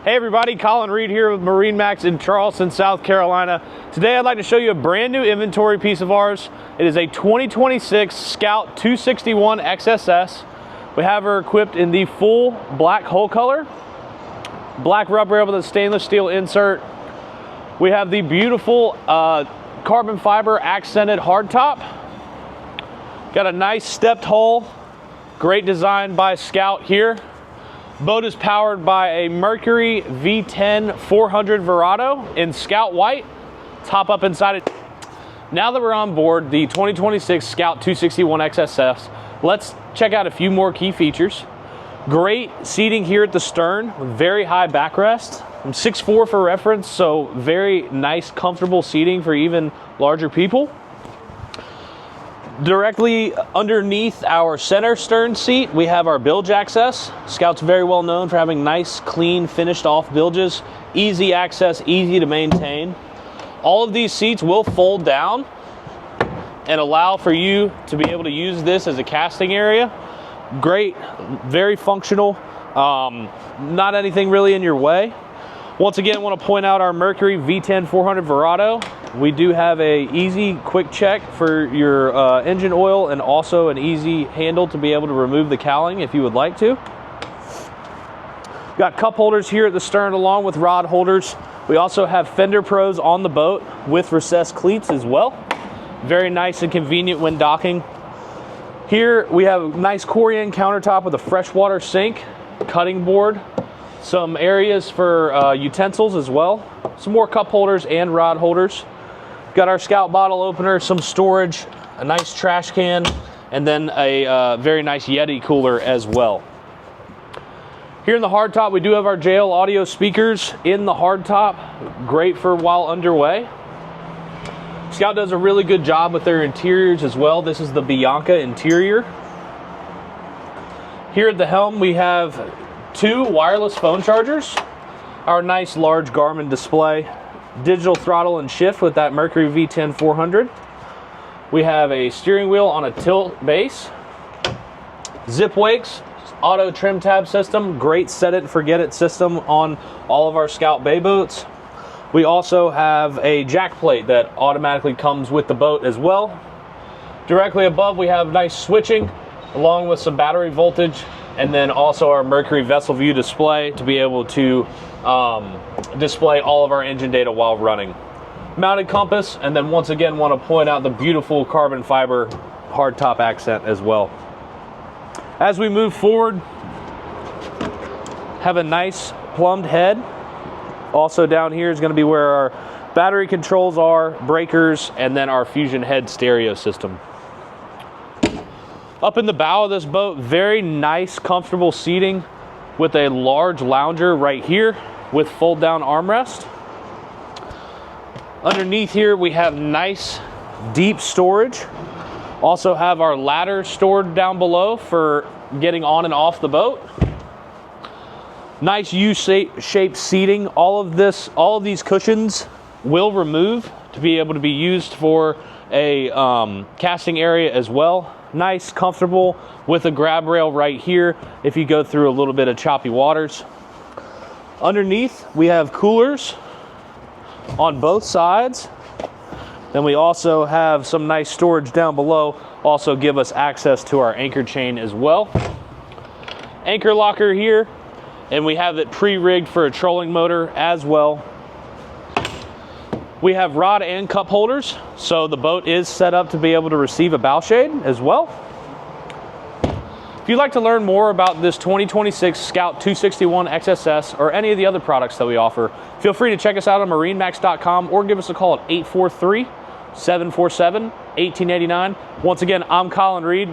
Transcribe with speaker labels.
Speaker 1: Hey everybody, Colin Reed here with MarineMax in Charleston, South Carolina. Today I'd like to show you a brand new inventory piece of ours. It is a 2026 Scout 261 XSS. We have her equipped in the full black hull color, black rubber rail with a stainless steel insert. We have the beautiful carbon fiber accented hardtop. Got a nice stepped hull, great design by Scout here. Boat is powered by a Mercury V10 400 Verado in Scout White. Top up inside it. Now that we're on board the 2026 Scout 261 XSS, let's check out a few more key features. Great seating here at the stern, very high backrest. I'm 6'4" for reference, so very nice, comfortable seating for even larger people. Directly underneath our center stern seat, we have our bilge access. Scout's very well known for having nice, clean, finished off bilges. Easy access, easy to maintain. All of these seats will fold down and allow for you to be able to use this as a casting area. Great, very functional, not anything really in your way. Once again, I want to point out our Mercury V10 400 Verado. We do have a easy quick check for your engine oil and also an easy handle to be able to remove the cowling if you would like to. Got cup holders here at the stern along with rod holders. We also have Phender Pros on the boat with recessed cleats as well. Very nice and convenient when docking. Here we have a nice Corian countertop with a freshwater sink, cutting board, some areas for utensils as well, some more cup holders and rod holders. Got our Scout bottle opener, some storage, a nice trash can, and then a very nice Yeti cooler as well. Here in the hardtop, we do have our JL audio speakers in the hardtop, great for while underway. Scout does a really good job with their interiors as well. This is the Bianca interior. Here at the helm, we have two wireless phone chargers, our nice large Garmin display, digital throttle and shift with that Mercury V10 400. We have a steering wheel on a tilt base, zip wakes, auto trim tab system, great set it and forget it system on all of our Scout bay boats. We also have a jack plate that automatically comes with the boat as well. Directly above we have nice switching along with some battery voltage, and then also our Mercury vessel view display to be able to display all of our engine data while running. Mounted compass, and then once again want to point out the beautiful carbon fiber hardtop accent as well. As we move forward, have a nice plumbed head. Also down here is going to be where our battery controls are, breakers, and then our Fusion head stereo system. Up in the bow of this boat, very nice, comfortable seating with a large lounger right here with fold down armrest. Underneath here, we have nice, deep storage. Also have our ladder stored down below for getting on and off the boat. Nice U-shaped seating. All of these cushions will remove to be able to be used for a casting area as well. Nice, comfortable with a grab rail right here if you go through a little bit of choppy waters. Underneath, we have coolers on both sides. Then we also have some nice storage down below, also give us access to our anchor chain as well. Anchor locker here, and we have it pre-rigged for a trolling motor as well. We have rod and cup holders, so the boat is set up to be able to receive a bow shade as well. If you'd like to learn more about this 2026 Scout 261 XSS or any of the other products that we offer, feel free to check us out on MarineMax.com or give us a call at 843-747-1889. Once again, I'm Colin Reed.